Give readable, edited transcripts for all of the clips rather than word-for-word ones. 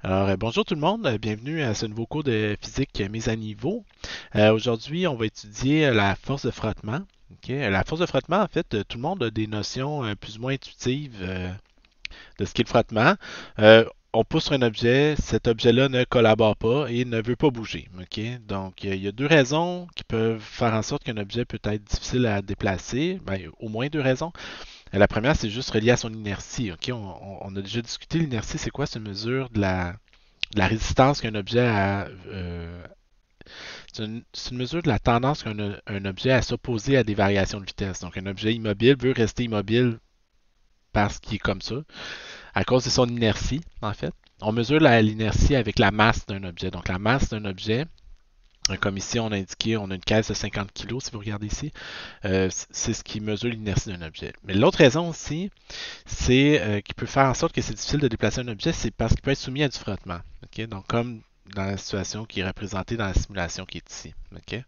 Alors, bonjour tout le monde, bienvenue à ce nouveau cours de physique mise à niveau. Aujourd'hui, on va étudier la force de frottement. Ok. La force de frottement, en fait, tout le monde a des notions plus ou moins intuitives de ce qu'est le frottement. Euh, on pousse sur un objet, cet objet-là ne collabore pas et ne veut pas bouger. Ok. Donc, il y a deux raisons qui peuvent faire en sorte qu'un objet peut être difficile à déplacer. Ben, au moins deux raisons. La première, c'est juste relié à son inertie. Ok. On a déjà discuté l'inertie, c'est quoi? C'est une mesure de la résistance qu'un objet a. C'est une mesure de la tendance qu'un objet a à s'opposer à des variations de vitesse. Donc, un objet immobile veut rester immobile parce qu'il est comme ça, à cause de son inertie, en fait. On mesure l'inertie avec la masse d'un objet. Donc, la masse d'un objet, comme ici on a indiqué, on a une caisse de 50 kg, si vous regardez ici, c'est ce qui mesure l'inertie d'un objet. Mais l'autre raison aussi, c'est qui peut faire en sorte que c'est difficile de déplacer un objet, c'est parce qu'il peut être soumis à du frottement. Ok. Donc, comme dans la situation qui est représentée dans la simulation qui est ici. Ok.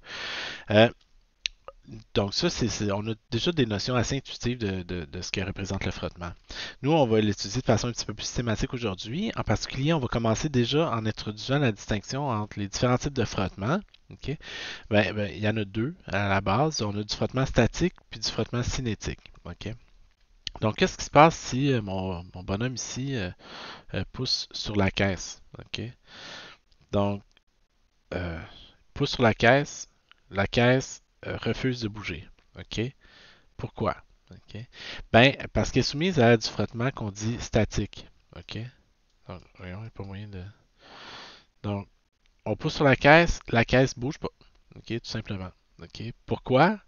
Euh, donc, ça, on a déjà des notions assez intuitives de ce que représente le frottement. Nous, on va l'étudier de façon un petit peu plus systématique aujourd'hui. En particulier, on va commencer déjà en introduisant la distinction entre les différents types de frottement. Ok. Il y en a deux à la base. On a du frottement statique puis du frottement cinétique. Ok. Donc, qu'est-ce qui se passe si mon bonhomme ici pousse sur la caisse? OK? Donc, euh, pousse sur la caisse refuse de bouger. OK? Pourquoi? OK? Ben, parce qu'elle est soumise à du frottement qu'on dit statique. OK? Donc, voyons, il n'y a pas moyen de. Donc, on pousse sur la caisse bouge pas. OK? Tout simplement. OK? Pourquoi?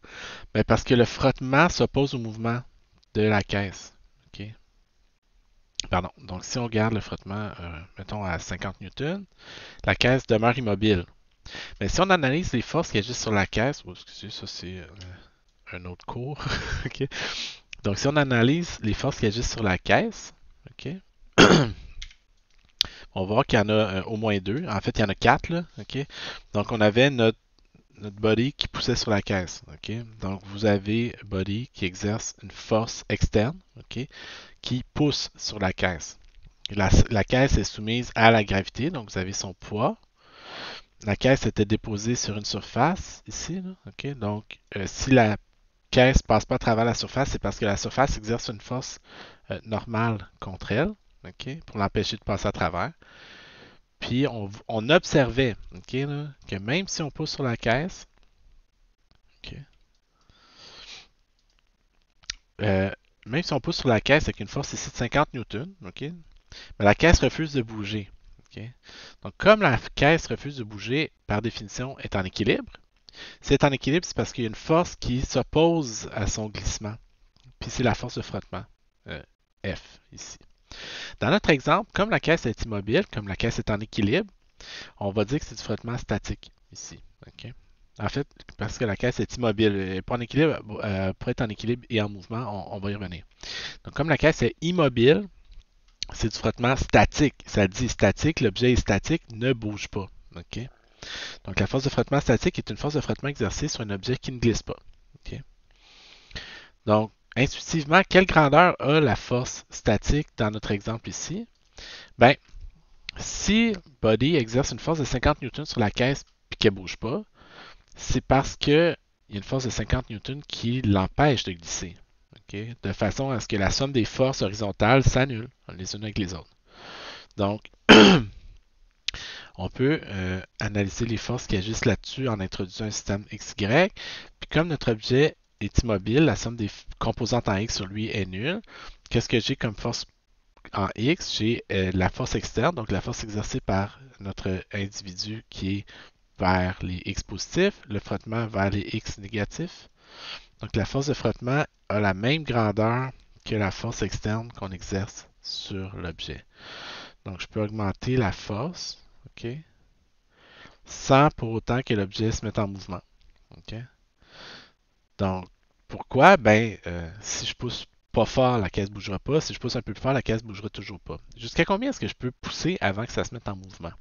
Ben, parce que le frottement s'oppose au mouvement de la caisse. OK? Pardon. Donc, si on regarde le frottement, mettons à 50 newtons, la caisse demeure immobile. Mais si on analyse les forces qui agissent sur la caisse, oh, excusez, ça c'est un autre cours. Ok. Donc, si on analyse les forces qui agissent sur la caisse, ok, on va voir qu'il y en a au moins deux. En fait, il y en a quatre. Là, ok. Donc, on avait notre body qui poussait sur la caisse. Ok. Donc, vous avez body qui exerce une force externe, ok, qui pousse sur la caisse. La caisse est soumise à la gravité, donc vous avez son poids. La caisse était déposée sur une surface ici. Là, ok. Donc, si la caisse passe pas à travers la surface, c'est parce que la surface exerce une force normale contre elle, ok, pour l'empêcher de passer à travers. Puis on observait, ok, là, que même si on pousse sur la caisse, ok, euh, même si on pousse sur la caisse avec une force ici de 50 newtons, ok, mais la caisse refuse de bouger. Ok. Donc, comme la caisse refuse de bouger, par définition, est en équilibre, si elle est en équilibre, c'est parce qu'il y a une force qui s'oppose à son glissement. Puis c'est la force de frottement, euh, F, ici. Dans notre exemple, comme la caisse est immobile, comme la caisse est en équilibre, on va dire que c'est du frottement statique, ici. Ok. En fait, parce que la caisse est immobile, elle n'est pas en équilibre, pour être en équilibre et en mouvement, on va y revenir. Donc, comme la caisse est immobile, c'est du frottement statique. Ça dit statique, l'objet est statique, ne bouge pas. Ok. Donc, la force de frottement statique est une force de frottement exercée sur un objet qui ne glisse pas. Ok. Donc, intuitivement, quelle grandeur a la force statique dans notre exemple ici? Ben, si Body exerce une force de 50 newtons sur la caisse et qu'elle ne bouge pas, c'est parce qu'il y a une force de 50 newtons qui l'empêche de glisser. Okay? De façon à ce que la somme des forces horizontales s'annule les unes avec les autres. Donc, on peut analyser les forces qui agissent là-dessus en introduisant un système XY. Puis comme notre objet est immobile, la somme des composantes en X sur lui est nulle. Qu'est-ce que j'ai comme force en X? J'ai la force externe, donc la force exercée par notre individu qui est vers les X positifs, le frottement vers les X négatifs. Donc la force de frottement a la même grandeur que la force externe qu'on exerce sur l'objet. Donc je peux augmenter la force, ok, sans pour autant que l'objet se mette en mouvement. Ok. Donc pourquoi? Ben, si je pousse pas fort, la caisse ne bougera pas. Si je pousse un peu plus fort, la caisse ne bougera toujours pas. Jusqu'à combien est-ce que je peux pousser avant que ça se mette en mouvement?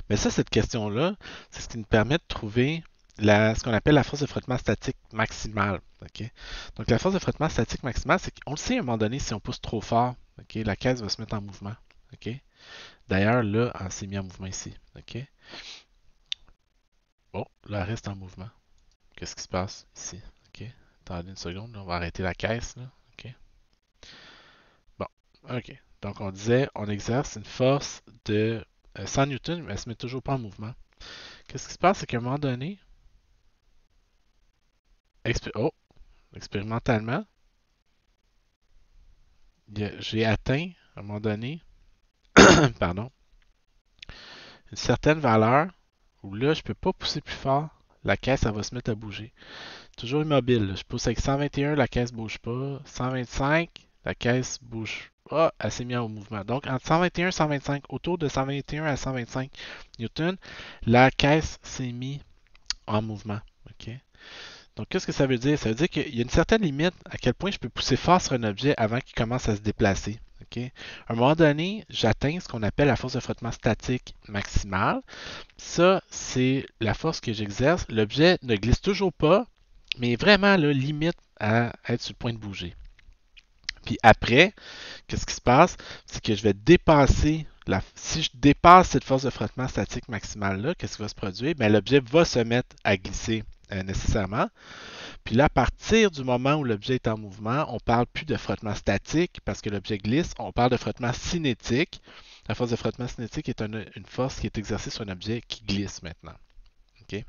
Mais ça, cette question-là, c'est ce qui nous permet de trouver ce qu'on appelle la force de frottement statique maximale. Okay? Donc, la force de frottement statique maximale, c'est qu'on le sait à un moment donné, si on pousse trop fort, okay, la caisse va se mettre en mouvement. OK? D'ailleurs, là, elle s'est mis en mouvement ici. OK? Bon, là, elle reste en mouvement. Qu'est-ce qui se passe ici? OK? Attendez une seconde, là, on va arrêter la caisse. Là. OK? Bon, OK. Donc, on disait, on exerce une force de 100 newtons, mais elle se met toujours pas en mouvement. Qu'est-ce qui se passe? C'est qu'à un moment donné, oh, expérimentalement, j'ai atteint, à un moment donné, pardon, une certaine valeur où là, je peux pas pousser plus fort. La caisse, elle va se mettre à bouger. Toujours immobile. Je pousse avec 121, la caisse bouge pas. 125, la caisse bouge. Ah, elle s'est mise en mouvement. Donc, entre 121 et 125, autour de 121 à 125 newtons, la caisse s'est mise en mouvement. OK? Donc, qu'est-ce que ça veut dire? Ça veut dire qu'il y a une certaine limite à quel point je peux pousser fort sur un objet avant qu'il commence à se déplacer. OK? À un moment donné, j'atteins ce qu'on appelle la force de frottement statique maximale. Ça, c'est la force que j'exerce. L'objet ne glisse toujours pas, mais vraiment là, limite à être sur le point de bouger. Puis après, qu'est-ce qui se passe? C'est que je vais dépasser si je dépasse cette force de frottement statique maximale-là, qu'est-ce qui va se produire? Bien, l'objet va se mettre à glisser nécessairement. Puis là, à partir du moment où l'objet est en mouvement, on ne parle plus de frottement statique parce que l'objet glisse, on parle de frottement cinétique. La force de frottement cinétique est une force qui est exercée sur un objet qui glisse maintenant. OK?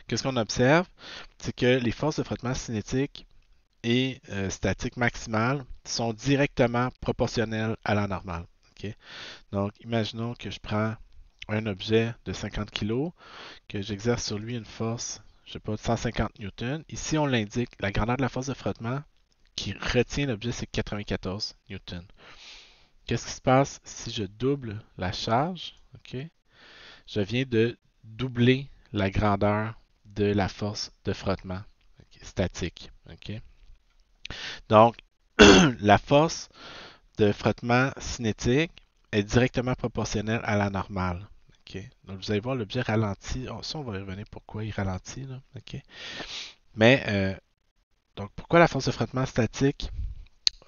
Qu'est-ce qu'on observe? C'est que les forces de frottement cinétique et statique maximale sont directement proportionnelles à la normale. OK? Donc, imaginons que je prends un objet de 50 kg, que j'exerce sur lui une force, je sais pas, de 150 newtons. Ici, on l'indique, la grandeur de la force de frottement qui retient l'objet, c'est 94 newtons. Qu'est-ce qui se passe si je double la charge? OK? Je viens de doubler la grandeur de la force de frottement statique. OK? Donc, la force de frottement cinétique est directement proportionnelle à la normale. OK? Donc, vous allez voir, l'objet ralentit. Oh, ça, on va y revenir pourquoi il ralentit. Là. OK? Mais, donc, pourquoi la force de frottement statique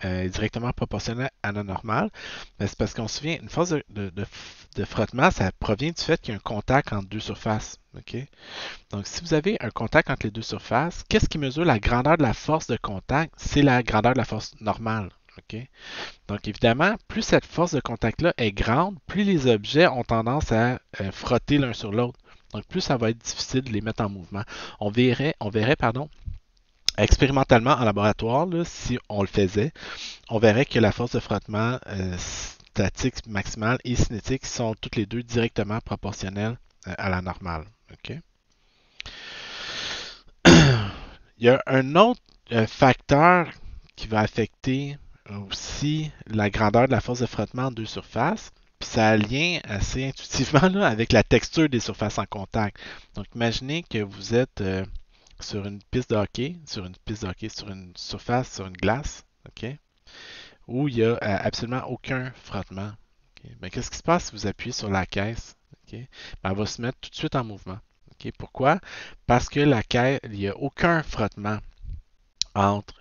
est directement proportionnelle à la normale? Ben, c'est parce qu'on se souvient, une force de frottement, ça provient du fait qu'il y a un contact entre deux surfaces. OK? Donc, si vous avez un contact entre les deux surfaces, qu'est-ce qui mesure la grandeur de la force de contact? C'est la grandeur de la force normale. OK? Donc, évidemment, plus cette force de contact-là est grande, plus les objets ont tendance à frotter l'un sur l'autre. Donc, plus ça va être difficile de les mettre en mouvement. On verrait, pardon, expérimentalement en laboratoire, là, si on le faisait, on verrait que la force de frottement statique maximale et cinétique sont toutes les deux directement proportionnelles à la normale. OK? Il y a un autre facteur qui va affecter aussi la grandeur de la force de frottement en deux surfaces. Puis ça a un lien assez intuitivement là, avec la texture des surfaces en contact. Donc imaginez que vous êtes sur une piste de hockey, sur une surface, sur une glace, OK, où il n'y a absolument aucun frottement. OK. Ben, qu'est-ce qui se passe si vous appuyez sur la caisse? OK? Ben, elle va se mettre tout de suite en mouvement. OK? Pourquoi? Parce que la caisse, il n'y a aucun frottement entre,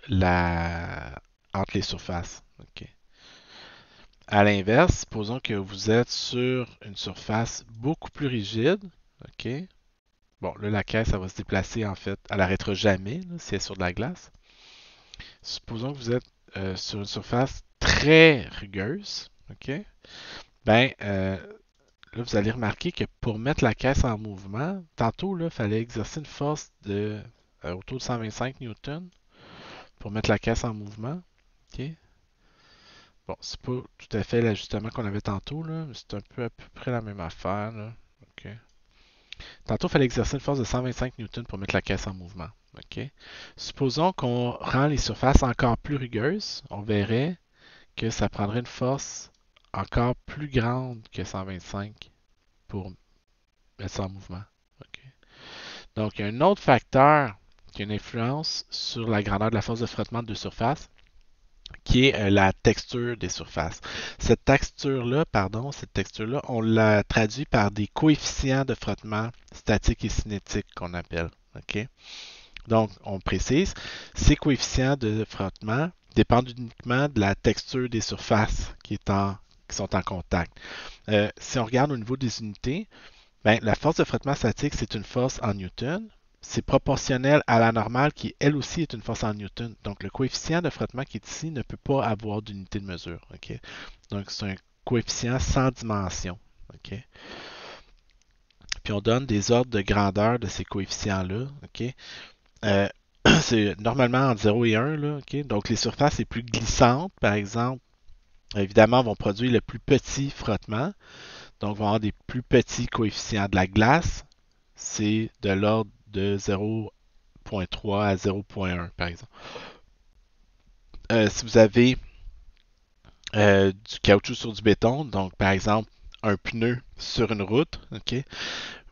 entre les surfaces. OK? À l'inverse, supposons que vous êtes sur une surface beaucoup plus rigide. OK? Bon, là, la caisse, elle va se déplacer en fait. Elle n'arrêtera jamais là, si elle est sur de la glace. Supposons que vous êtes sur une surface très rugueuse. OK? Ben, là, vous allez remarquer que pour mettre la caisse en mouvement, tantôt, il fallait exercer une force de autour de 125 newtons pour mettre la caisse en mouvement. OK? Bon, c'est pas tout à fait l'ajustement qu'on avait tantôt, là, mais c'est un peu à peu près la même affaire. Là. OK? Tantôt, il fallait exercer une force de 125 newtons pour mettre la caisse en mouvement. OK? Supposons qu'on rend les surfaces encore plus rugueuses, on verrait que ça prendrait une force encore plus grande que 125 pour mettre ça en mouvement. OK? Donc, il y a un autre facteur qui a une influence sur la grandeur de la force de frottement de deux surfaces, qui est la texture des surfaces. Cette texture-là, on la traduit par des coefficients de frottement statique et cinétique qu'on appelle. OK? Donc, on précise, ces coefficients de frottement dépendent uniquement de la texture des surfaces qui est en qui sont en contact. Si on regarde au niveau des unités, ben, la force de frottement statique, c'est une force en newton. C'est proportionnel à la normale qui, elle aussi, est une force en newton. Donc, le coefficient de frottement qui est ici ne peut pas avoir d'unité de mesure. OK? Donc, c'est un coefficient sans dimension. OK? Puis, on donne des ordres de grandeur de ces coefficients-là. OK? Euh, c'est normalement entre 0 et 1. Là, OK? Donc, les surfaces les plus glissantes, par exemple, évidemment, vont produire le plus petit frottement. Donc, vont avoir des plus petits coefficients. De la glace, c'est de l'ordre de 0,3 à 0,1, par exemple. Si vous avez du caoutchouc sur du béton, donc par exemple un pneu sur une route, ok,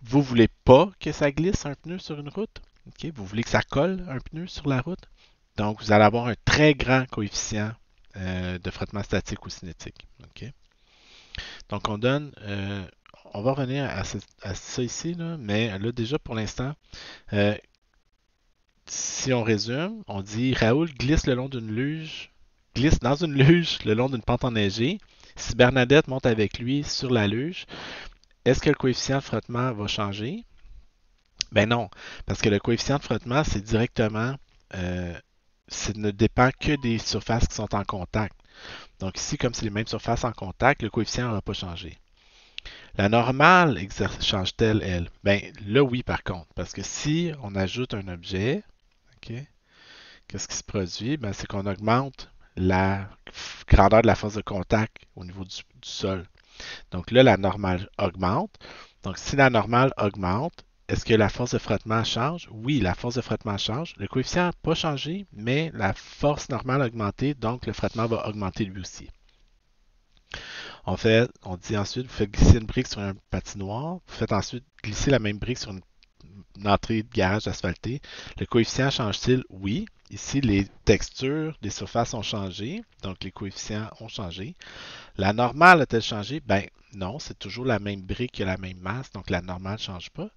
vous ne voulez pas que ça glisse un pneu sur une route, ok, vous voulez que ça colle un pneu sur la route, donc vous allez avoir un très grand coefficient de frottement statique ou cinétique. Ok. Donc on va revenir à ça ici, là, mais là déjà pour l'instant, euh, si on résume, on dit Raoul glisse le long d'une luge, glisse dans une luge le long d'une pente enneigée. Si Bernadette monte avec lui sur la luge, est-ce que le coefficient de frottement va changer? Ben non, parce que le coefficient de frottement, c'est directement, ça ne dépend que des surfaces qui sont en contact. Donc ici, comme c'est les mêmes surfaces en contact, le coefficient n'aura pas changé. La normale change-t-elle, elle? Ben là, oui, par contre, parce que si on ajoute un objet, ok, qu'est-ce qui se produit? Ben, c'est qu'on augmente la grandeur de la force de contact au niveau du sol. Donc là, la normale augmente. Donc si la normale augmente, est-ce que la force de frottement change? Oui, la force de frottement change. Le coefficient n'a pas changé, mais la force normale a augmenté, donc le frottement va augmenter lui aussi. On dit ensuite, vous faites glisser une brique sur un patinoire, vous faites ensuite glisser la même brique sur une entrée de garage asphaltée. Le coefficient change-t-il? Oui. Ici, les textures des surfaces ont changé, donc les coefficients ont changé. La normale a-t-elle changé? Ben non, c'est toujours la même brique qui a la même masse, donc la normale ne change pas.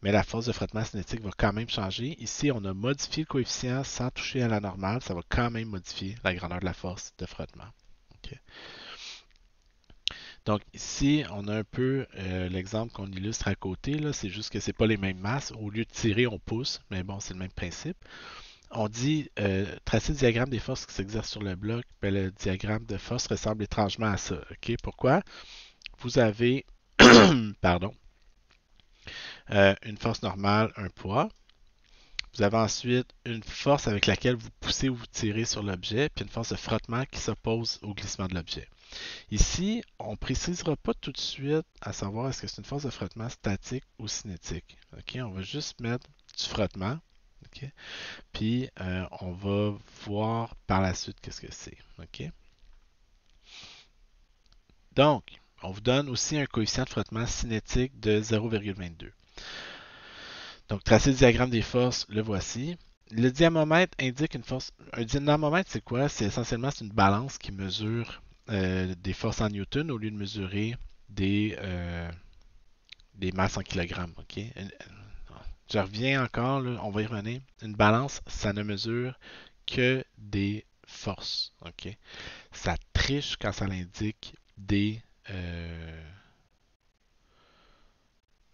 Mais la force de frottement cinétique va quand même changer. Ici, on a modifié le coefficient sans toucher à la normale, ça va quand même modifier la grandeur de la force de frottement. Okay. Donc ici, on a un peu l'exemple qu'on illustre à côté. C'est juste que ce n'est pas les mêmes masses. Au lieu de tirer, on pousse, mais bon, c'est le même principe. On dit tracer le diagramme des forces qui s'exercent sur le bloc. Ben, le diagramme de force ressemble étrangement à ça. Okay? Pourquoi? Vous avez pardon, une force normale, un poids. Vous avez ensuite une force avec laquelle vous poussez ou vous tirez sur l'objet, puis une force de frottement qui s'oppose au glissement de l'objet. Ici, on ne précisera pas tout de suite à savoir est-ce que c'est une force de frottement statique ou cinétique. Okay? On va juste mettre du frottement. Okay? Puis, on va voir par la suite qu'est-ce que c'est. Okay? Donc, on vous donne aussi un coefficient de frottement cinétique de 0,22. Donc, tracer le diagramme des forces, le voici. Le dynamomètre indique une force. Un dynamomètre, c'est quoi? C'est essentiellement une balance qui mesure des forces en newton au lieu de mesurer des masses en kilogrammes. Okay? Je reviens encore, là, on va y revenir. Une balance, ça ne mesure que des forces. Okay? Ça triche quand ça indique des.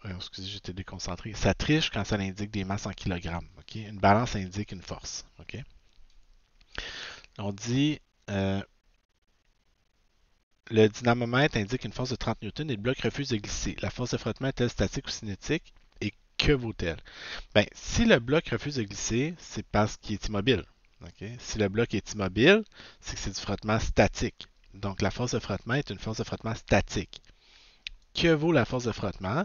Excusez, j'étais déconcentré. Ça triche quand ça indique des masses en kilogrammes. Okay? Une balance indique une force. Okay? On dit le dynamomètre indique une force de 30 newtons et le bloc refuse de glisser. La force de frottement est-elle statique ou cinétique et que vaut-elle? Ben, si le bloc refuse de glisser, c'est parce qu'il est immobile. Okay? Si le bloc est immobile, c'est que c'est du frottement statique. Donc la force de frottement est une force de frottement statique. Que vaut la force de frottement?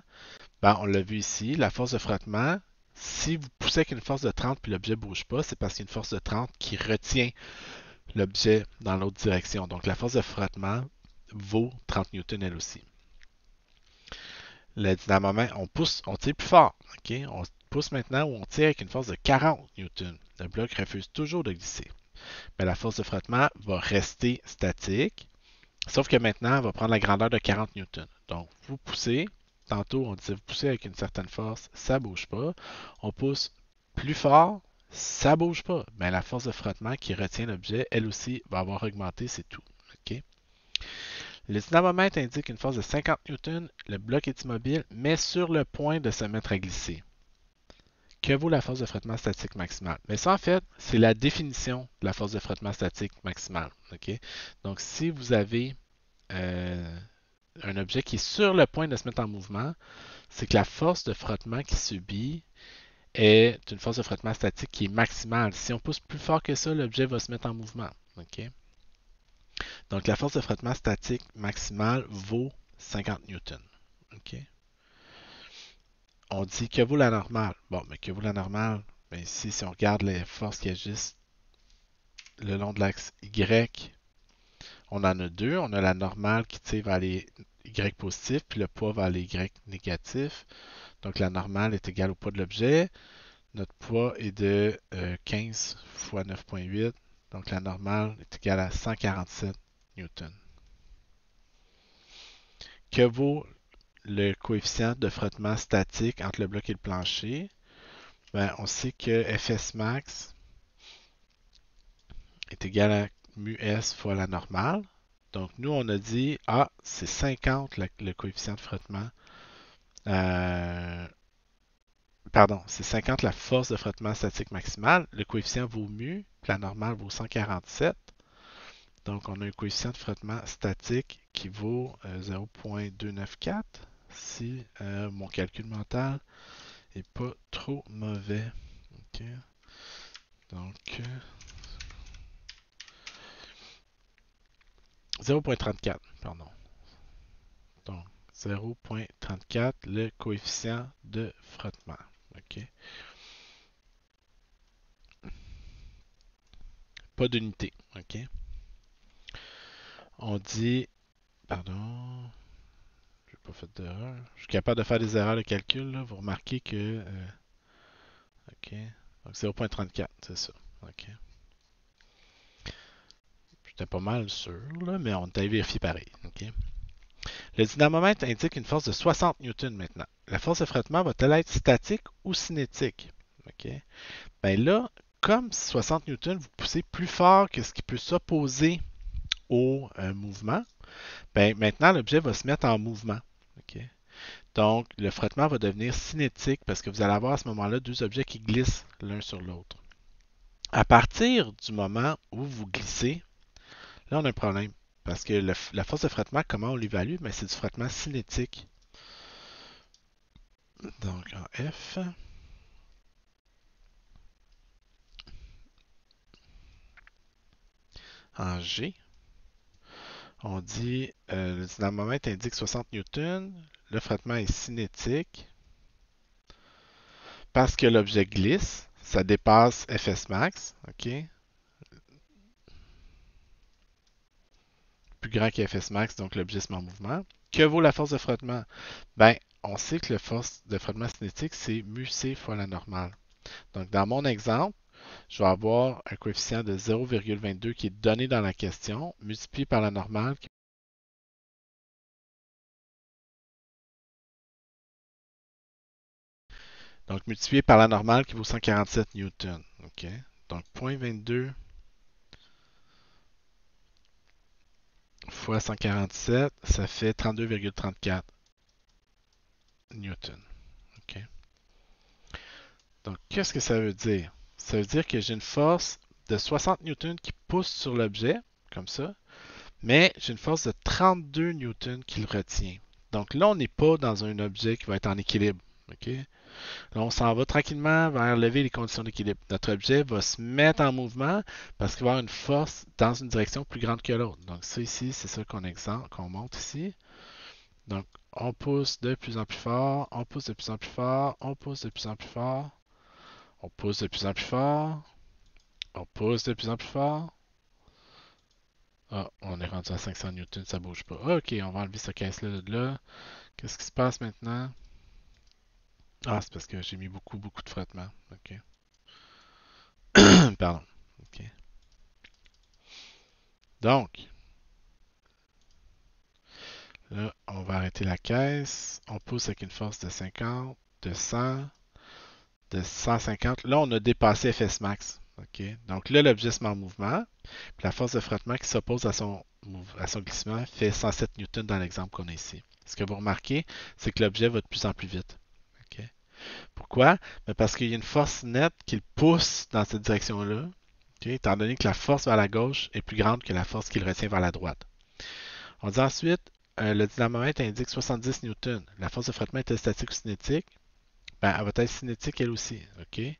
Ben, on l'a vu ici, la force de frottement, si vous poussez avec une force de 30 puis l'objet ne bouge pas, c'est parce qu'il y a une force de 30 qui retient l'objet dans l'autre direction. Donc la force de frottement vaut 30 newtons elle aussi. Le dynamomètre, on pousse, on tire plus fort. Okay? On pousse maintenant ou on tire avec une force de 40 newtons. Le bloc refuse toujours de glisser. Mais la force de frottement va rester statique. Sauf que maintenant, elle va prendre la grandeur de 40 newtons. Donc, vous poussez. Tantôt, on disait vous poussez avec une certaine force, ça ne bouge pas. On pousse plus fort, ça ne bouge pas. Mais la force de frottement qui retient l'objet, elle aussi, va avoir augmenté, c'est tout. Okay? Le dynamomètre indique une force de 50 newtons. Le bloc est immobile, mais sur le point de se mettre à glisser. Que vaut la force de frottement statique maximale? Mais ça, en fait, c'est la définition de la force de frottement statique maximale. Okay? Donc, si vous avez un objet qui est sur le point de se mettre en mouvement, c'est que la force de frottement qu'il subit est une force de frottement statique qui est maximale. Si on pousse plus fort que ça, l'objet va se mettre en mouvement. Okay? Donc, la force de frottement statique maximale vaut 50 newtons. Okay? On dit que vaut la normale. Bon, mais que vaut la normale? Ben ici, si on regarde les forces qui agissent le long de l'axe Y, on en a deux. On a la normale qui tire vers les Y positifs, puis le poids vers les Y négatifs. Donc la normale est égale au poids de l'objet. Notre poids est de 15 fois 9,8. Donc la normale est égale à 147 newtons. Que vaut le coefficient de frottement statique entre le bloc et le plancher? Ben, on sait que Fs max est égal à mu S fois la normale. Donc, nous, on a dit, c'est 50 le coefficient de frottement. Pardon, c'est 50 la force de frottement statique maximale. Le coefficient vaut mu, puis la normale vaut 147. Donc, on a un coefficient de frottement statique qui vaut 0,294 si mon calcul mental n'est pas trop mauvais. Okay. Donc, 0,34, pardon. Donc, 0,34, le coefficient de frottement. OK. Pas d'unité. OK. On dit, pardon, j'ai pas fait d'erreur. Je suis capable de faire des erreurs de calcul. Là. Vous remarquez que, OK. Donc, 0,34, c'est ça. OK. J'étais pas mal sûr, là, mais on est allé vérifier pareil. OK. Le dynamomètre indique une force de 60 newtons maintenant. La force de frottement va-t-elle être statique ou cinétique? OK. Ben là, comme 60 newtons, vous poussez plus fort que ce qui peut s'opposer au mouvement, ben maintenant l'objet va se mettre en mouvement. OK. Donc, le frottement va devenir cinétique parce que vous allez avoir à ce moment-là deux objets qui glissent l'un sur l'autre. À partir du moment où vous glissez, là on a un problème. Parce que la force de frottement, comment on l'évalue? Ben, c'est du frottement cinétique. Donc en F, en G, on dit le dynamomètre indique 60 newtons, le frottement est cinétique parce que l'objet glisse, ça dépasse Fs max, ok? Plus grand que Fs max, donc l'objet se met en mouvement. Que vaut la force de frottement? Ben, on sait que la force de frottement cinétique, c'est mu c fois la normale. Donc, dans mon exemple, je vais avoir un coefficient de 0,22 qui est donné dans la question, multiplié par la normale. Donc, multiplié par la normale qui vaut 147 newtons. OK? Donc, 0,22 fois 147, ça fait 32,34 newtons. OK? Donc, qu'est-ce que ça veut dire? Ça veut dire que j'ai une force de 60 newtons qui pousse sur l'objet, comme ça, mais j'ai une force de 32 newtons qui le retient. Donc là, on n'est pas dans un objet qui va être en équilibre. OK? Là, on s'en va tranquillement vers lever les conditions d'équilibre. Notre objet va se mettre en mouvement parce qu'il va avoir une force dans une direction plus grande que l'autre. Donc ça ici, c'est ça qu'on montre ici. Donc on pousse de plus en plus fort, on pousse de plus en plus fort, on pousse de plus en plus fort, on pousse de plus en plus fort, on pousse de plus en plus fort. Ah, on est rendu à 500 newtons, ça bouge pas. Ok, on va enlever cette caisse-là de là. Qu'est-ce qui se passe maintenant? Ah, c'est parce que j'ai mis beaucoup de frottement. Ok. Pardon. Ok. Donc, là, on va arrêter la caisse. On pousse avec une force de 50, de 100, de 150. Là, on a dépassé Fs max. OK? Donc là, l'objet se met en mouvement. Puis la force de frottement qui s'oppose à son à son glissement fait 107 newtons dans l'exemple qu'on a ici. Ce que vous remarquez, c'est que l'objet va de plus en plus vite. Okay? Pourquoi? Ben parce qu'il y a une force nette qui le pousse dans cette direction-là, okay? Étant donné que la force vers la gauche est plus grande que la force qui le retient vers la droite. On dit ensuite, le dynamomètre indique 70 newtons. La force de frottement est-elle statique ou cinétique? Ben, elle va être cinétique elle aussi. Okay?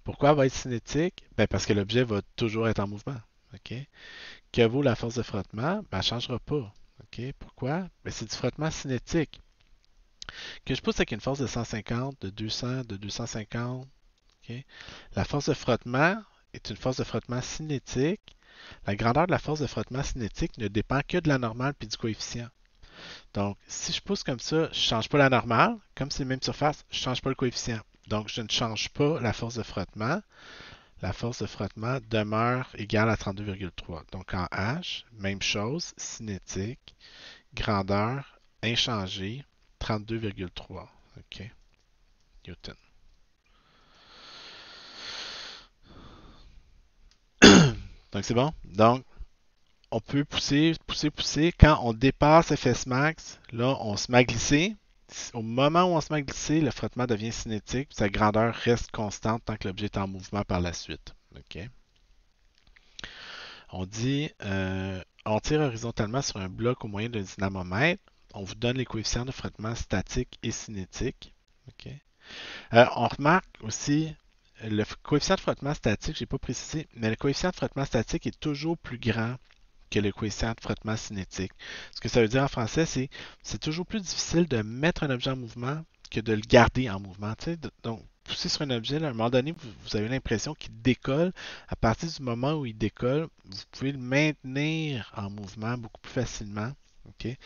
Pourquoi elle va être cinétique? Ben, parce que l'objet va toujours être en mouvement. Okay? Que vaut la force de frottement? Ben, elle ne changera pas. Okay? Pourquoi? Ben, c'est du frottement cinétique. Que je pousse avec une force de 150, de 200, de 250. Okay? La force de frottement est une force de frottement cinétique. La grandeur de la force de frottement cinétique ne dépend que de la normale puis du coefficient. Donc, si je pousse comme ça, je ne change pas la normale. Comme c'est la même surface, je ne change pas le coefficient. Donc, je ne change pas la force de frottement. La force de frottement demeure égale à 32,3. Donc, en H, même chose, cinétique, grandeur inchangée, 32,3. OK, Newton. Donc, c'est bon? Donc, on peut pousser, pousser, pousser. Quand on dépasse Fs max, là, on se met à glisser. Au moment où on se met à glisser, le frottement devient cinétique, puis sa grandeur reste constante tant que l'objet est en mouvement par la suite. Okay? On dit, on tire horizontalement sur un bloc au moyen d'un dynamomètre. On vous donne les coefficients de frottement statique et cinétique. Okay? On remarque aussi le coefficient de frottement statique, je n'ai pas précisé, mais le coefficient de frottement statique est toujours plus grand que le coefficient de frottement cinétique. Ce que ça veut dire en français, c'est toujours plus difficile de mettre un objet en mouvement que de le garder en mouvement. Donc, pousser sur un objet, là, à un moment donné, vous avez l'impression qu'il décolle. À partir du moment où il décolle, vous pouvez le maintenir en mouvement beaucoup plus facilement. Okay?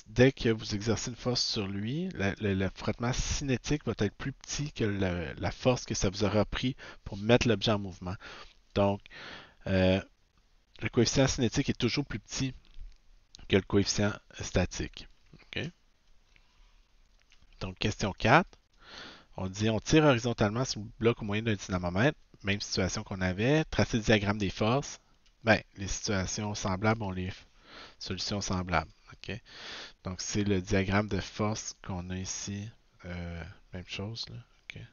Dès que vous exercez une force sur lui, le frottement cinétique va être plus petit que la force que ça vous aura pris pour mettre l'objet en mouvement. Donc, le coefficient cinétique est toujours plus petit que le coefficient statique. Okay? Donc, question 4. On dit on tire horizontalement sur le bloc au moyen d'un dynamomètre. Même situation qu'on avait. Tracer le diagramme des forces. Ben, les situations semblables ont les solutions semblables. Okay? Donc, c'est le diagramme de force qu'on a ici. Même chose. Là. Okay.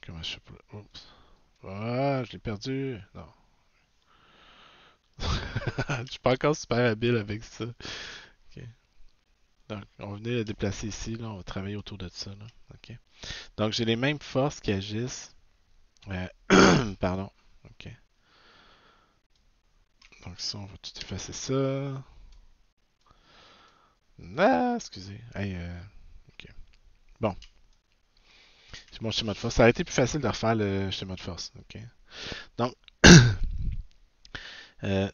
Comment je fais pour... Oups. Ah, je l'ai perdu. Non. Je suis pas encore super habile avec ça. Okay. Donc, on venait le déplacer ici. Là, on va travailler autour de ça. Là. Okay. Donc, j'ai les mêmes forces qui agissent. Pardon. OK. Donc, ça, on va tout effacer ça. Ah, excusez. Hey, OK. Bon. C'est mon schéma de force. Ça a été plus facile de refaire le schéma de force. OK. Donc, euh,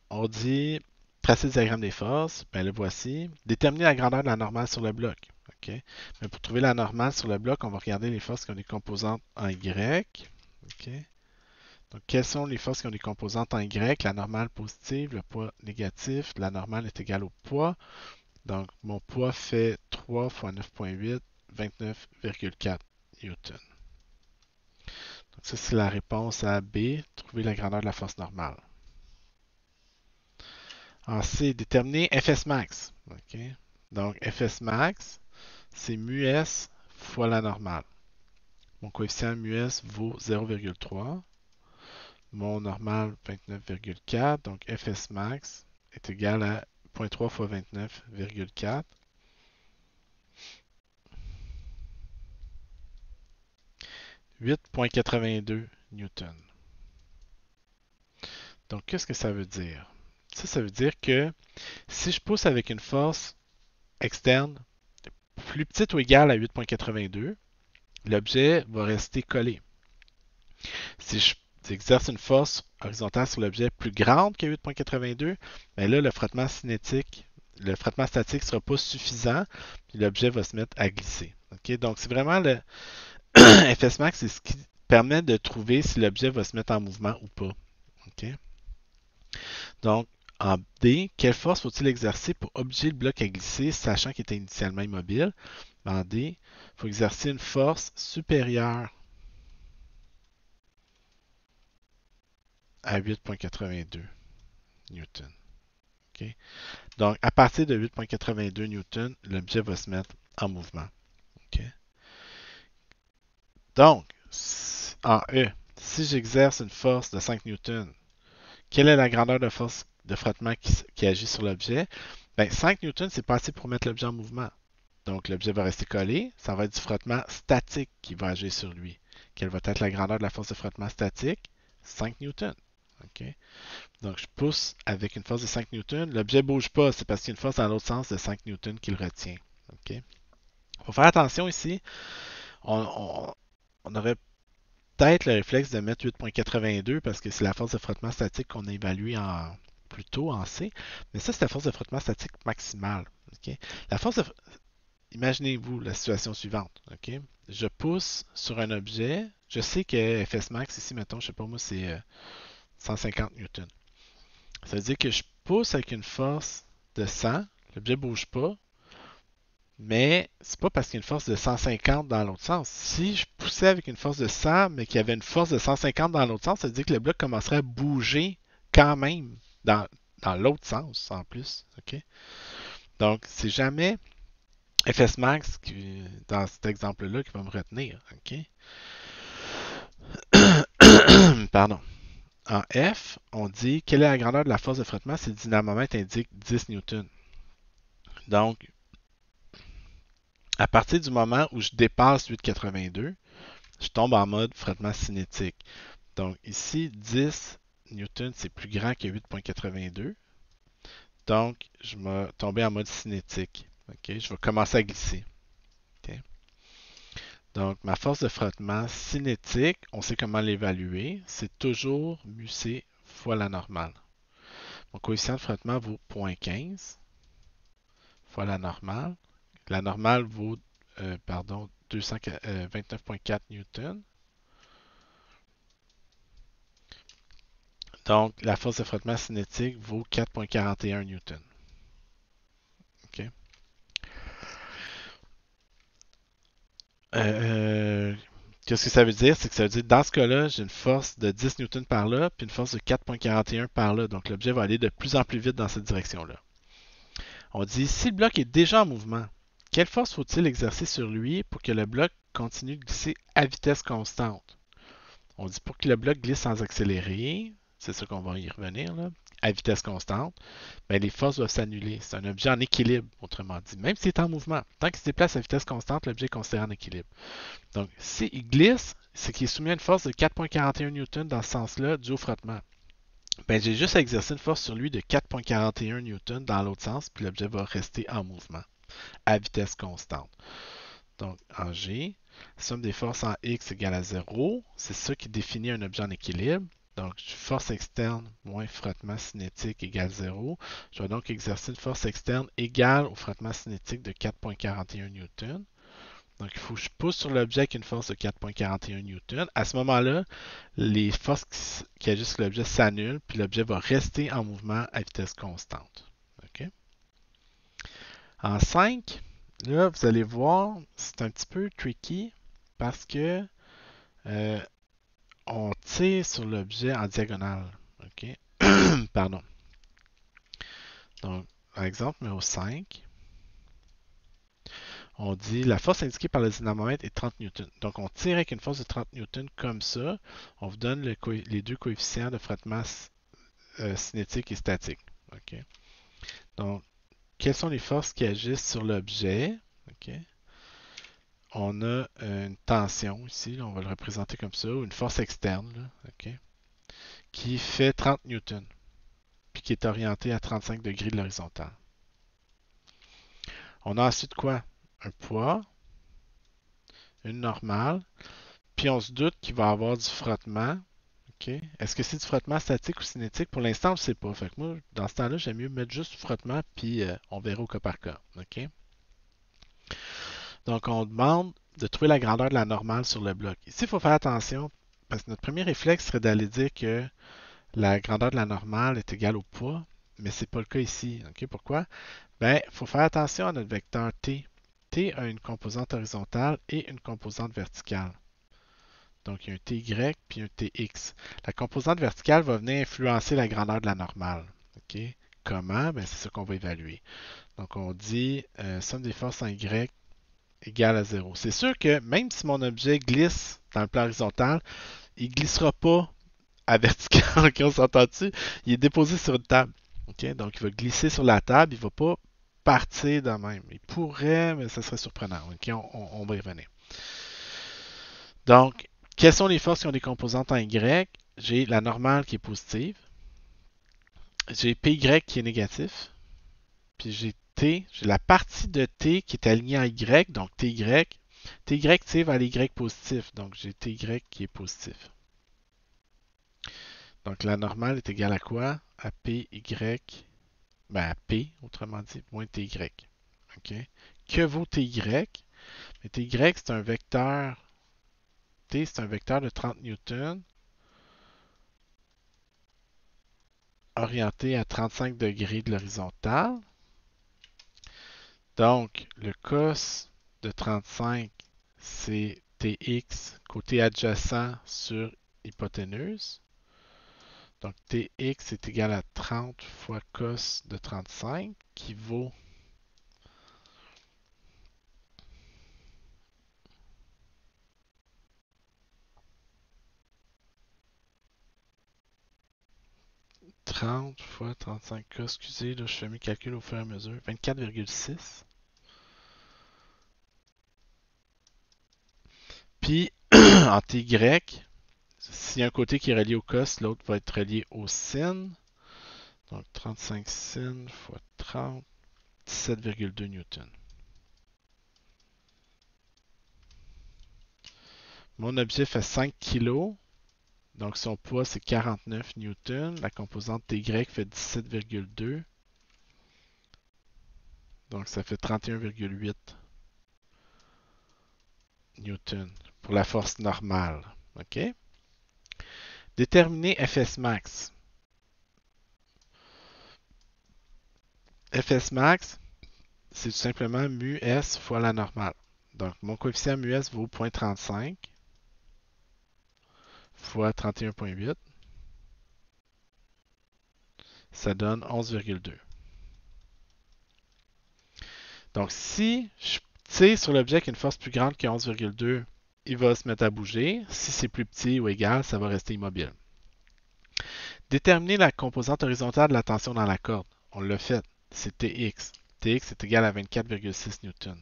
on dit tracer le diagramme des forces. Ben, le voici. Déterminer la grandeur de la normale sur le bloc. OK. Mais pour trouver la normale sur le bloc, on va regarder les forces qui ont des composantes en Y. OK. Donc, quelles sont les forces qui ont des composantes en Y? La normale positive, le poids négatif. La normale est égale au poids. Donc, mon poids fait 3 fois 9,8, 29,4 newtons. Donc, ça, c'est la réponse à B. Trouver la grandeur de la force normale. En C, déterminer Fs max. Okay. Donc, Fs max, c'est mu S fois la normale. Mon coefficient mu S vaut 0,3. Mon normal, 29,4. Donc, Fs max est égal à 0,3 fois 29,4. 8,82 newtons. Donc, qu'est-ce que ça veut dire? Ça veut dire que si je pousse avec une force externe plus petite ou égale à 8,82, l'objet va rester collé. Si j'exerce une force horizontale sur l'objet plus grande que 8,82, bien là, le frottement cinétique, le frottement statique ne sera pas suffisant, puis l'objet va se mettre à glisser. Okay? Donc, c'est vraiment le Fs max, c'est ce qui permet de trouver si l'objet va se mettre en mouvement ou pas. Okay? Donc, en D, quelle force faut-il exercer pour obliger le bloc à glisser, sachant qu'il était initialement immobile? En D, il faut exercer une force supérieure à 8,82 newtons. Okay? Donc, à partir de 8,82 newtons, l'objet va se mettre en mouvement. Okay? Donc, en E, si j'exerce une force de 5 newtons, quelle est la grandeur de force de frottement qui agit sur l'objet? Ben, 5 newtons, c'est pas assez pour mettre l'objet en mouvement. Donc, l'objet va rester collé. Ça va être du frottement statique qui va agir sur lui. Quelle va être la grandeur de la force de frottement statique? 5 newtons. Okay? Donc, je pousse avec une force de 5 newtons. L'objet ne bouge pas, c'est parce qu'il y a une force dans l'autre sens de 5 newtons qui le retient. Okay? Il faut faire attention ici. On aurait peut-être le réflexe de mettre 8,82 parce que c'est la force de frottement statique qu'on a évaluée plus tôt en C. Mais ça, c'est la force de frottement statique maximale. Okay? La force de, Imaginez-vous la situation suivante. Okay? Je pousse sur un objet. Je sais que Fs max ici, mettons, je sais pas moi, c'est 150 newtons. Ça veut dire que je pousse avec une force de 100. L'objet ne bouge pas. Mais c'est pas parce qu'il y a une force de 150 dans l'autre sens. Si je poussais avec une force de 100, mais qu'il y avait une force de 150 dans l'autre sens, ça veut dire que le bloc commencerait à bouger quand même dans l'autre sens en plus. Okay? Donc, c'est jamais Fs max dans cet exemple-là qui va me retenir. Okay? Pardon. En F, on dit quelle est la grandeur de la force de frottement si le dynamomètre indique 10 newtons. Donc, à partir du moment où je dépasse 8,82, je tombe en mode frottement cinétique. Donc ici, 10 newtons, c'est plus grand que 8,82. Donc, je vais tomber en mode cinétique. Okay? Je vais commencer à glisser. Okay? Donc, ma force de frottement cinétique, on sait comment l'évaluer. C'est toujours μc fois la normale. Mon coefficient de frottement vaut 0,15 fois la normale. La normale vaut 29,4 newtons. Donc, la force de frottement cinétique vaut 4,41 newtons. Okay? Qu'est-ce que ça veut dire? C'est que ça veut dire que dans ce cas-là, j'ai une force de 10 newtons par là, puis une force de 4,41 par là. Donc, l'objet va aller de plus en plus vite dans cette direction-là. On dit, si le bloc est déjà en mouvement, quelle force faut-il exercer sur lui pour que le bloc continue de glisser à vitesse constante? On dit pour que le bloc glisse sans accélérer, c'est ça qu'on va y revenir, là, à vitesse constante, ben, les forces doivent s'annuler. C'est un objet en équilibre, autrement dit. Même s'il est en mouvement, tant qu'il se déplace à vitesse constante, l'objet est considéré en équilibre. Donc, s'il glisse, c'est qu'il est soumis à une force de 4,41 newtons dans ce sens-là, dû au frottement. Ben, j'ai juste à exercer une force sur lui de 4,41 newtons dans l'autre sens, puis l'objet va rester en mouvement, à vitesse constante. Donc, en G, somme des forces en X égale à 0. C'est ça qui définit un objet en équilibre. Donc, force externe moins frottement cinétique égale 0. Je vais donc exercer une force externe égale au frottement cinétique de 4,41 newtons. Donc, il faut que je pousse sur l'objet avec une force de 4,41 newtons. À ce moment-là, les forces qui agissent sur l'objet s'annulent, puis l'objet va rester en mouvement à vitesse constante. Okay? En 5, là, vous allez voir, c'est un petit peu tricky parce que on tire sur l'objet en diagonale. Okay? Pardon. Donc, par exemple, numéro 5, on dit la force indiquée par le dynamomètre est 30 newtons. Donc, on tire avec une force de 30 newtons comme ça. On vous donne les deux coefficients de frottement cinétique et statique. Okay? Donc, quelles sont les forces qui agissent sur l'objet? Okay? On a une tension ici, là, on va le représenter comme ça, ou une force externe, là, okay? Qui fait 30 newtons, puis qui est orientée à 35 degrés de l'horizontale. On a ensuite quoi? Un poids, une normale, puis on se doute qu'il va y avoir du frottement. Okay? Est-ce que c'est du frottement statique ou cinétique? Pour l'instant, on ne le sait pas. Fait que moi, dans ce temps-là, j'aime mieux mettre juste du frottement, puis on verra au cas par cas. Okay? Donc, on demande de trouver la grandeur de la normale sur le bloc. Ici, il faut faire attention, parce que notre premier réflexe serait d'aller dire que la grandeur de la normale est égale au poids, mais ce n'est pas le cas ici. Okay? Pourquoi? Ben, il faut faire attention à notre vecteur t. T a une composante horizontale et une composante verticale. Donc, il y a un TY puis un TX. La composante verticale va venir influencer la grandeur de la normale. OK? Comment? Ben, c'est ça qu'on va évaluer. Donc, on dit somme des forces en Y égale à 0. C'est sûr que même si mon objet glisse dans le plan horizontal, il ne glissera pas à vertical. OK, on s'entend-tu? Il est déposé sur une table. OK? Donc, il va glisser sur la table. Il ne va pas partir de même. Il pourrait, mais ça serait surprenant. OK? On va y revenir. Donc, quelles sont les forces qui ont des composantes en Y? J'ai la normale qui est positive. J'ai PY qui est négatif. Puis j'ai T. J'ai la partie de T qui est alignée à Y. Donc TY. TY tire vers l'Y positif. Donc j'ai TY qui est positif. Donc la normale est égale à quoi? À PY. Ben à P, autrement dit, moins TY. OK? Que vaut TY? Mais TY, c'est un vecteur. T, c'est un vecteur de 30 newtons orienté à 35 degrés de l'horizontale. Donc, le cos de 35, c'est Tx côté adjacent sur hypoténuse. Donc, Tx est égal à 30 fois cos de 35, qui vaut 30 fois 35 cos. Excusez, là, je fais mes calculs au fur et à mesure. 24,6. Puis, en Ty, s'il y a un côté qui est relié au cos, l'autre va être relié au sin. Donc, 35 sin fois 30, 17,2 newtons. Mon objet fait 5 kg, donc son poids c'est 49 newtons. La composante Ty fait 17,2, donc ça fait 31,8 newtons pour la force normale. OK? Déterminer Fs max. Fs max, c'est tout simplement mu s fois la normale. Donc mon coefficient mu s vaut 0,35 fois 31,8. Ça donne 11,2. Donc, si je tire sur l'objet qui a une force plus grande que 11,2, il va se mettre à bouger. Si c'est plus petit ou égal, ça va rester immobile. Déterminer la composante horizontale de la tension dans la corde. On l'a fait. C'est Tx. Tx est égal à 24,6 newtons.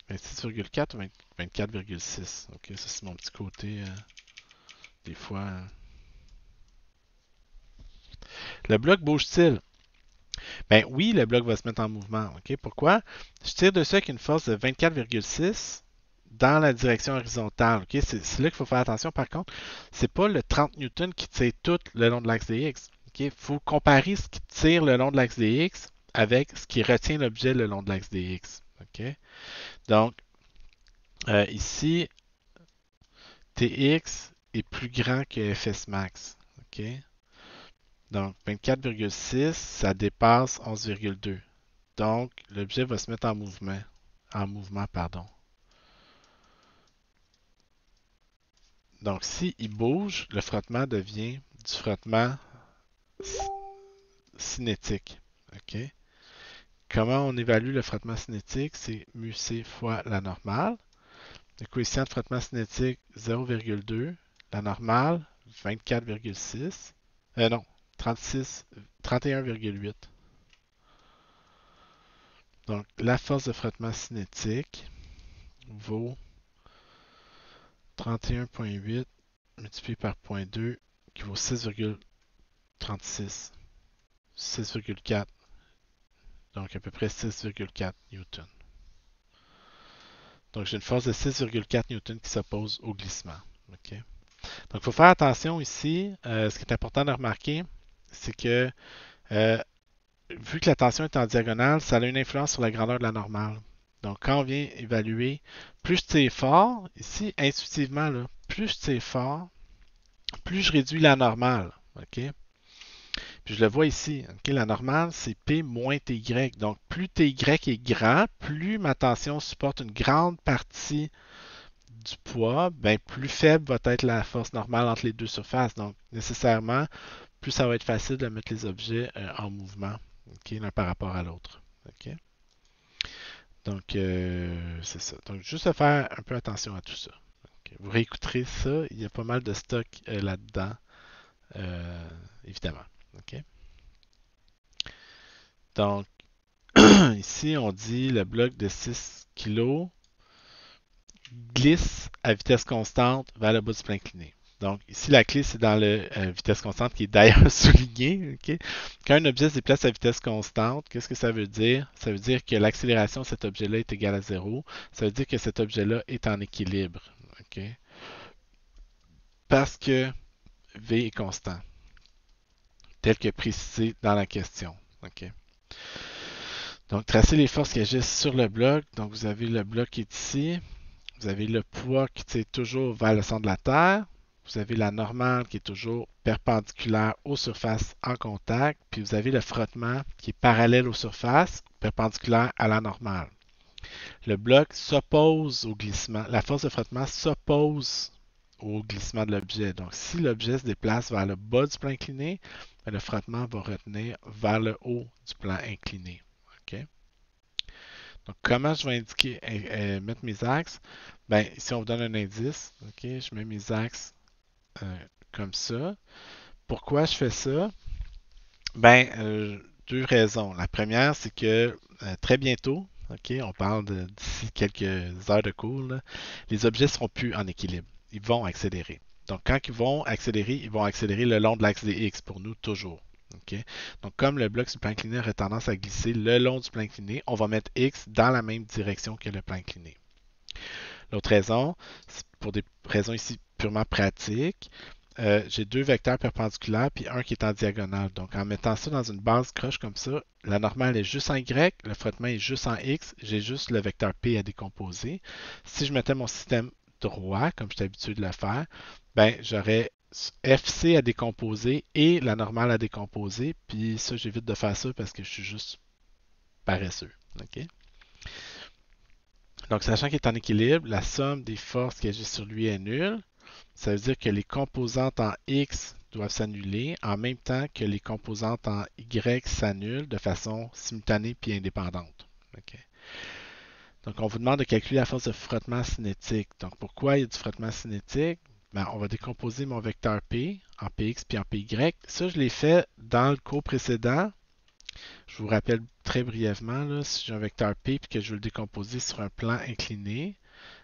« 26,4 ou 24,6. Ok, ça c'est mon petit côté. Des fois. Le bloc bouge-t-il? Ben oui, le bloc va se mettre en mouvement. Ok, pourquoi? Je tire dessus avec une force de 24,6 dans la direction horizontale. Ok, c'est là qu'il faut faire attention. Par contre, c'est pas le 30 newtons qui tire tout le long de l'axe des X. Il faut comparer ce qui tire le long de l'axe des X avec ce qui retient l'objet le long de l'axe des X. Ok, donc ici, Tx est plus grand que Fs max. Ok, donc 24,6, ça dépasse 11,2. Donc, l'objet va se mettre en mouvement. En mouvement, pardon. Donc, s'il bouge, le frottement devient du frottement cinétique. OK? Comment on évalue le frottement cinétique? C'est mu c fois la normale. Le coefficient de frottement cinétique, 0,2. La normale, 24,6. Non, 36, 31,8. Donc, la force de frottement cinétique vaut 31,8 multiplié par 0,2 qui vaut 6,36. 6,4. Donc à peu près 6,4 newtons. Donc j'ai une force de 6,4 newtons qui s'oppose au glissement. Okay? Donc il faut faire attention ici. Ce qui est important de remarquer, c'est que vu que la tension est en diagonale, ça a une influence sur la grandeur de la normale. Donc quand on vient évaluer, plus je tire fort, ici intuitivement, là, plus je tire fort, plus je réduis la normale. OK? Puis Puis je le vois ici. Ok, la normale, c'est P moins TY. Donc, plus TY est grand, plus ma tension supporte une grande partie du poids, ben, plus faible va être la force normale entre les deux surfaces. Donc, nécessairement, plus ça va être facile de mettre les objets en mouvement, ok, l'un par rapport à l'autre. Ok. Donc, c'est ça. Donc, juste à faire un peu attention à tout ça. Ok. Vous réécouterez ça, il y a pas mal de stock là-dedans, évidemment. Ok. Donc, ici, on dit le bloc de 6 kg glisse à vitesse constante vers le bas du plan incliné. Donc, ici, la clé, c'est dans la vitesse constante qui est d'ailleurs soulignée. Okay? Quand un objet se déplace à vitesse constante, qu'est-ce que ça veut dire? Ça veut dire que l'accélération de cet objet-là est égale à 0. Ça veut dire que cet objet-là est en équilibre. Okay? Parce que V est constant, tel que précisé dans la question. Okay? Donc, tracez les forces qui agissent sur le bloc. Donc, vous avez le bloc qui est ici. Vous avez le poids qui tire toujours vers le centre de la Terre. Vous avez la normale qui est toujours perpendiculaire aux surfaces en contact. Puis vous avez le frottement qui est parallèle aux surfaces, perpendiculaire à la normale. Le bloc s'oppose au glissement. La force de frottement s'oppose au glissement de l'objet. Donc, si l'objet se déplace vers le bas du plan incliné, le frottement va retenir vers le haut du plan incliné. Okay? Donc, comment je vais indiquer, mettre mes axes? Ben, ici, on vous donne un indice. OK, je mets mes axes comme ça. Pourquoi je fais ça? Ben, deux raisons. La première, c'est que très bientôt, OK, on parle d'ici quelques heures de cours, là, les objets ne seront plus en équilibre. Ils vont accélérer. Donc, quand ils vont accélérer le long de l'axe des X pour nous toujours. Okay? Donc, comme le bloc sur le plan incliné aurait tendance à glisser le long du plan incliné, on va mettre X dans la même direction que le plan incliné. L'autre raison, c'est pour des raisons ici purement pratiques, j'ai deux vecteurs perpendiculaires puis un qui est en diagonale. Donc, en mettant ça dans une base croche comme ça, la normale est juste en Y, le frottement est juste en X, j'ai juste le vecteur P à décomposer. Si je mettais mon système droit, comme j'étais habitué de le faire, ben, j'aurais FC à décomposer et la normale à décomposer. Puis ça, j'évite de faire ça parce que je suis juste paresseux. OK? Donc, sachant qu'il est en équilibre, la somme des forces qui agissent sur lui est nulle. Ça veut dire que les composantes en X doivent s'annuler en même temps que les composantes en Y s'annulent de façon simultanée puis indépendante. Okay. Donc, on vous demande de calculer la force de frottement cinétique. Donc, pourquoi il y a du frottement cinétique? Ben, on va décomposer mon vecteur P en Px puis en Py. Ça, je l'ai fait dans le cours précédent. Je vous rappelle très brièvement, là, si j'ai un vecteur P et que je veux le décomposer sur un plan incliné,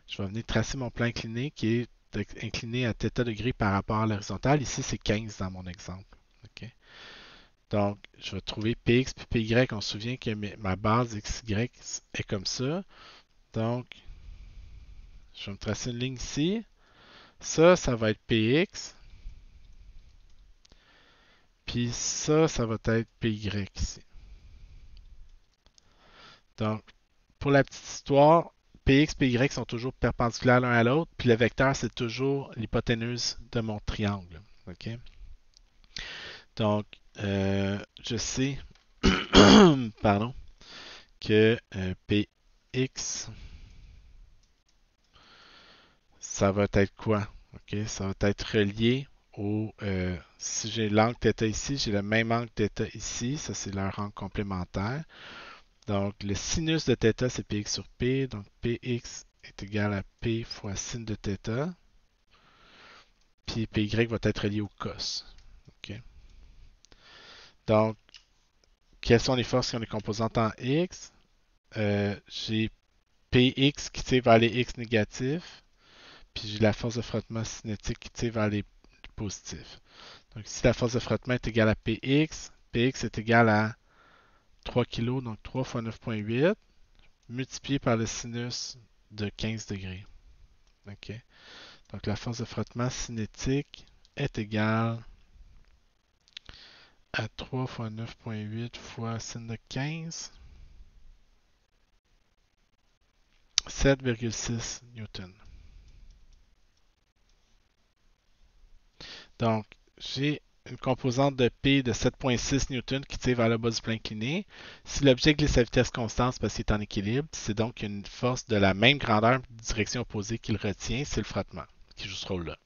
je vais venir tracer mon plan incliné qui est incliné à θ degrés par rapport à l'horizontale. Ici, c'est 15 dans mon exemple. Okay? Donc, je vais trouver Px puis Py. On se souvient que ma base XY est comme ça. Donc, je vais me tracer une ligne ici. Ça va être Px. Puis ça va être Py ici. Donc, pour la petite histoire, Px et Py sont toujours perpendiculaires l'un à l'autre, puis le vecteur, c'est toujours l'hypoténuse de mon triangle. Okay? Donc, je sais pardon, que Px, ça va être quoi? Okay? Ça va être relié au... si j'ai l'angle θ ici, j'ai le même angle θ ici. Ça, c'est leur angle complémentaire. Donc, le sinus de θ, c'est Px sur P. Donc, Px est égal à P fois sin de θ. Puis Py va être relié au cos. Okay? Donc, quelles sont les forces qui ont les composantes en X? J'ai Px qui tire vers les X négatifs. Puis j'ai la force de frottement cinétique qui tire vers les positifs. Donc ici, la force de frottement est égale à Px. Px est égal à 3 kg, donc 3 fois 9,8, multiplié par le sinus de 15 degrés. Okay? Donc la force de frottement cinétique est égale à 3 fois 9,8 fois sin de 15, 7,6 newtons. Donc, j'ai une composante de P de 7,6 Newton qui tire vers le bas du plan incliné. Si l'objet glisse à vitesse constante, c'est parce qu'il est en équilibre. C'est donc une force de la même grandeur, direction opposée qui le retient. C'est le frottement qui joue ce rôle-là.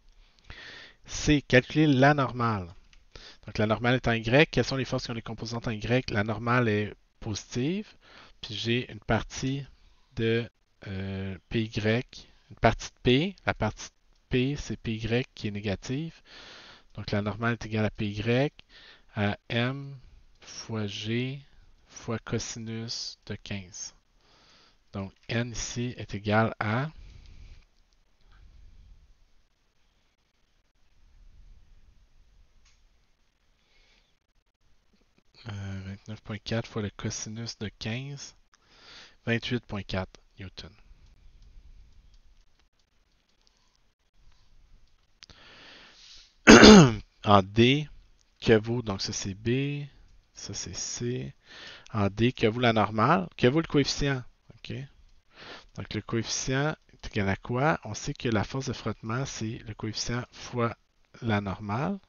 C. Calculer la normale. Donc la normale est en Y. Quelles sont les forces qui ont les composantes en Y? La normale est positive. Puis j'ai une partie de PY, une partie de P. La partie de P, c'est PY qui est négative. Donc la normale est égale à PY à M fois G fois cosinus de 15. Donc N ici est égal à 29,4 fois le cosinus de 15, 28,4 Newton. En D, que vaut, donc ça c'est B, ça c'est C. En D, que vaut la normale? Que vaut le coefficient? OK? Donc le coefficient est égal à quoi? On sait que la force de frottement, c'est le coefficient fois la normale.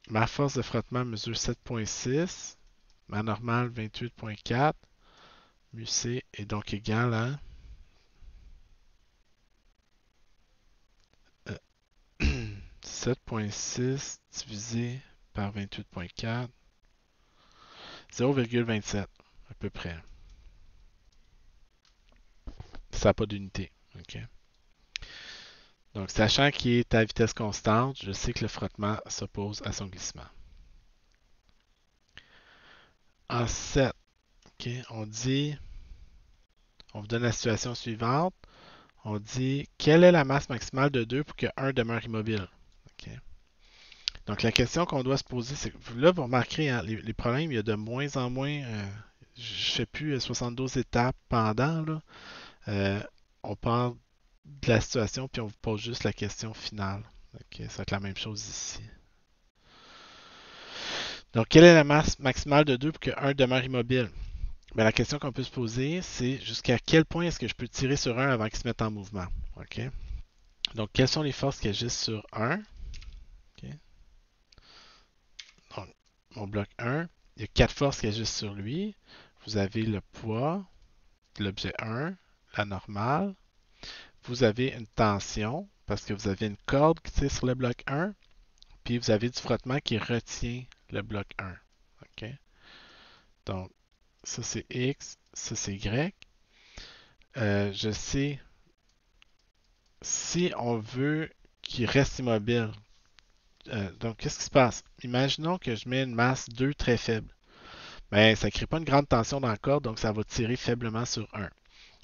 Ma force de frottement mesure 7,6. Ma normale 28,4. Mu C est donc égal à 7,6 divisé par 28,4. 0,27 à peu près. Ça n'a pas d'unité. Okay? Donc, sachant qu'il est à vitesse constante, je sais que le frottement s'oppose à son glissement. En 7, okay, on vous donne la situation suivante. On dit, quelle est la masse maximale de 2 pour que 1 demeure immobile? Okay. Donc, la question qu'on doit se poser, c'est que là, vous remarquerez, hein, les problèmes, il y a de moins en moins, je ne fais plus 72 étapes pendant, là. Euh, on parle de la situation, puis on vous pose juste la question finale. Okay, ça va être la même chose ici. Donc, quelle est la masse maximale de 2 pour que 1 demeure immobile? Bien, la question qu'on peut se poser, c'est jusqu'à quel point est-ce que je peux tirer sur 1 avant qu'il se mette en mouvement? Okay? Donc, quelles sont les forces qui agissent sur 1? Okay? Donc, mon bloc 1, il y a 4 forces qui agissent sur lui. Vous avez le poids de l'objet 1, la normale. Vous avez une tension, parce que vous avez une corde qui tire sur le bloc 1. Puis vous avez du frottement qui retient le bloc 1. OK? Donc, ça c'est X, ça c'est Y. Je sais, si on veut qu'il reste immobile, donc qu'est-ce qui se passe? Imaginons que je mets une masse 2 très faible. Ben, ça ne crée pas une grande tension dans la corde, donc ça va tirer faiblement sur 1.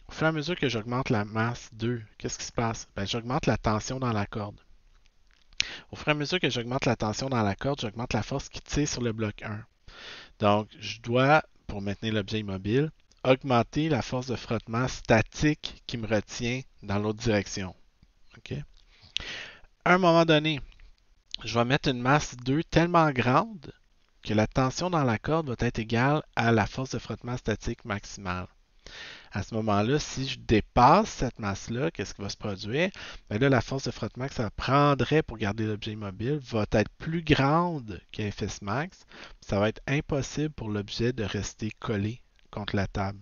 Au fur et à mesure que j'augmente la masse 2, qu'est-ce qui se passe? Ben, j'augmente la tension dans la corde. Au fur et à mesure que j'augmente la tension dans la corde, j'augmente la force qui tire sur le bloc 1. Donc, je dois, pour maintenir l'objet immobile, augmenter la force de frottement statique qui me retient dans l'autre direction. Okay? À un moment donné, je vais mettre une masse 2 tellement grande que la tension dans la corde va être égale à la force de frottement statique maximale. À ce moment-là, si je dépasse cette masse-là, qu'est-ce qui va se produire? Bien là, la force de frottement que ça prendrait pour garder l'objet immobile va être plus grande que Fs max. Ça va être impossible pour l'objet de rester collé contre la table.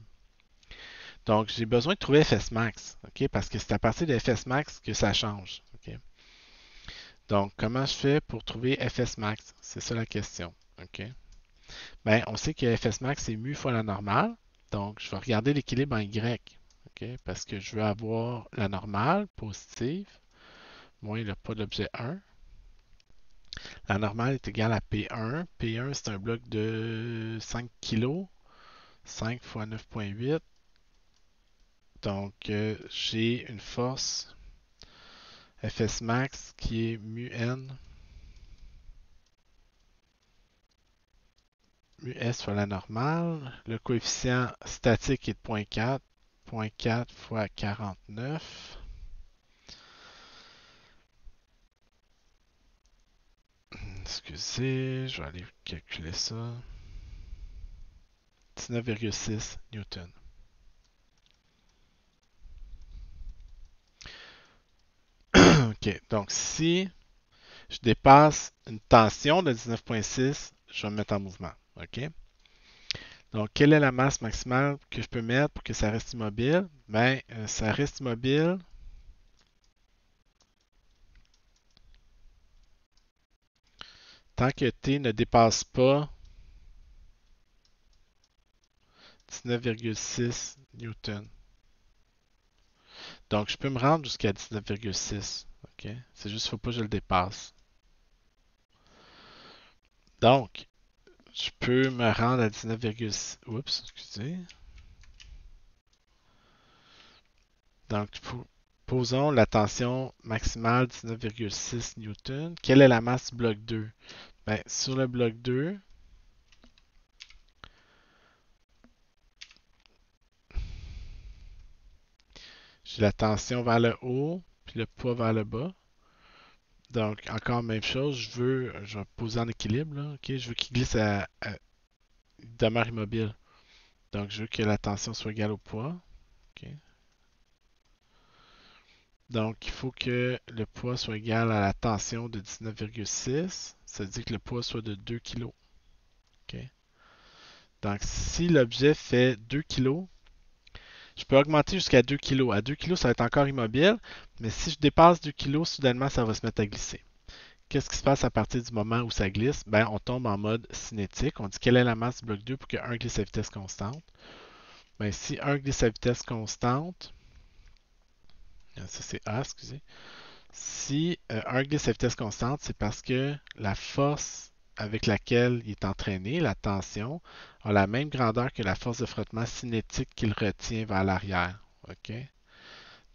Donc, j'ai besoin de trouver Fs max, okay? Parce que c'est à partir de Fs max que ça change. Okay? Donc, comment je fais pour trouver Fs max? C'est ça la question. Okay? Ben, on sait que Fs max, c'est mu fois la normale. Donc, je vais regarder l'équilibre en Y. Okay? Parce que je veux avoir la normale positive moins le poids de l'objet 1. La normale est égale à P1. P1, c'est un bloc de 5 kg. 5 fois 9,8. Donc, j'ai une force Fs max qui est mu n mu s fois la normale. Le coefficient statique est de 0,4. 0,4 fois 49. Excusez, je vais aller calculer ça. 19,6 newton. OK, donc si je dépasse une tension de 19,6, je vais me mettre en mouvement. OK? Donc, quelle est la masse maximale que je peux mettre pour que ça reste immobile? Ben, ça reste immobile tant que T ne dépasse pas 19,6 newtons. Donc, je peux me rendre jusqu'à 19,6. OK? C'est juste qu'il ne faut pas que je le dépasse. Donc, je peux me rendre à 19,6. Oups, excusez. Donc, posons la tension maximale 19,6 newtons. Quelle est la masse du bloc 2? Ben, sur le bloc 2, j'ai la tension vers le haut, puis le poids vers le bas. Donc, encore même chose, je vais poser en équilibre, là, ok? Je veux qu'il glisse il demeure immobile. Donc, je veux que la tension soit égale au poids. Ok? Donc, il faut que le poids soit égal à la tension de 19,6. Ça veut dire que le poids soit de 2 kg. Ok? Donc, si l'objet fait 2 kg, je peux augmenter jusqu'à 2 kg. À 2 kg, ça va être encore immobile, mais si je dépasse 2 kg, soudainement, ça va se mettre à glisser. Qu'est-ce qui se passe à partir du moment où ça glisse? Ben, on tombe en mode cinétique. On dit quelle est la masse du bloc 2 pour que 1 glisse à vitesse constante. Ben, si 1 glisse à vitesse constante, ça c'est A, excusez. Si 1 glisse à vitesse constante, c'est parce que la force avec laquelle il est entraîné, la tension, a la même grandeur que la force de frottement cinétique qu'il retient vers l'arrière. OK?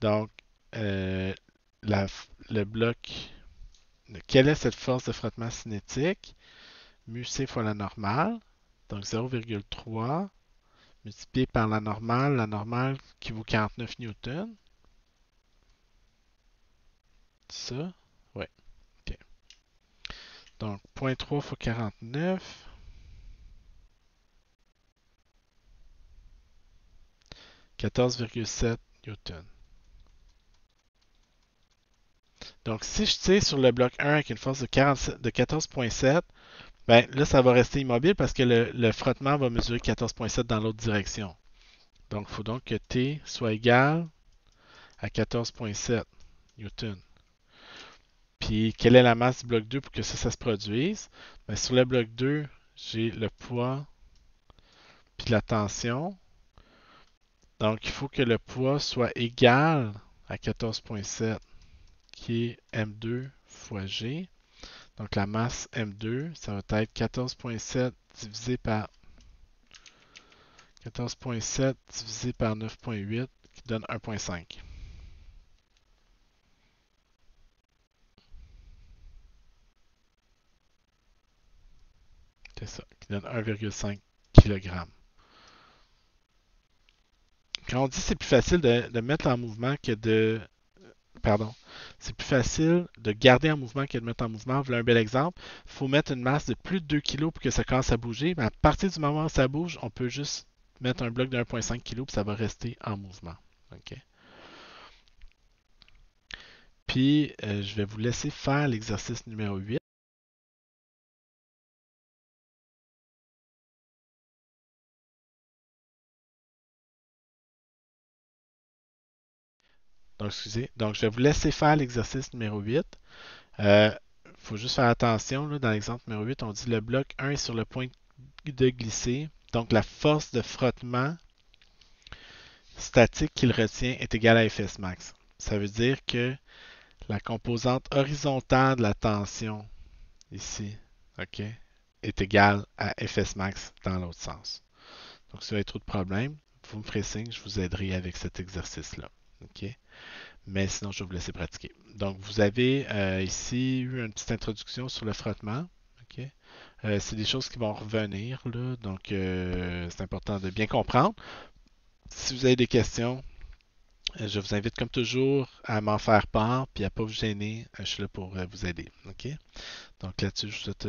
Donc, euh, la- le bloc, quelle est cette force de frottement cinétique? Mu c fois la normale, donc 0,3 multiplié par la normale qui vaut 49 newtons. Ça? Ouais. OK. Donc, 0,3 fois 49, 14,7 newtons. Donc, si je tire sur le bloc 1 avec une force de 14,7, ben là, ça va rester immobile parce que le frottement va mesurer 14,7 dans l'autre direction. Donc, il faut donc que T soit égal à 14,7 newtons. Puis, quelle est la masse du bloc 2 pour que ça se produise? Ben, sur le bloc 2, j'ai le poids puis la tension. Donc, il faut que le poids soit égal à 14,7, qui est M2 fois G. Donc, la masse M2, ça va être 14,7 divisé par 14,7 divisé par 9,8 qui donne 1,5. C'est ça, qui donne 1,5 kg. Quand on dit que c'est plus facile de mettre en mouvement que de. Pardon. C'est plus facile de garder en mouvement que de mettre en mouvement. Voilà un bel exemple. Il faut mettre une masse de plus de 2 kg pour que ça commence à bouger. Mais à partir du moment où ça bouge, on peut juste mettre un bloc de 1,5 kg et ça va rester en mouvement. OK? Puis, je vais vous laisser faire l'exercice numéro 8. Donc, excusez. Donc, je vais vous laisser faire l'exercice numéro 8. Il faut juste faire attention. Là, dans l'exemple numéro 8, on dit le bloc 1 est sur le point de glisser. Donc, la force de frottement statique qu'il retient est égale à Fs max. Ça veut dire que la composante horizontale de la tension ici, OK, est égale à Fs max dans l'autre sens. Donc, si vous avez trop de problèmes, vous me ferez signe, je vous aiderai avec cet exercice-là. OK? Mais sinon, je vais vous laisser pratiquer. Donc, vous avez ici eu une petite introduction sur le frottement. OK? C'est des choses qui vont revenir, là, donc c'est important de bien comprendre. Si vous avez des questions, je vous invite comme toujours à m'en faire part puis à ne pas vous gêner. Je suis là pour vous aider. OK? Donc là-dessus, je vous souhaite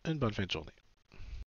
une bonne fin de journée.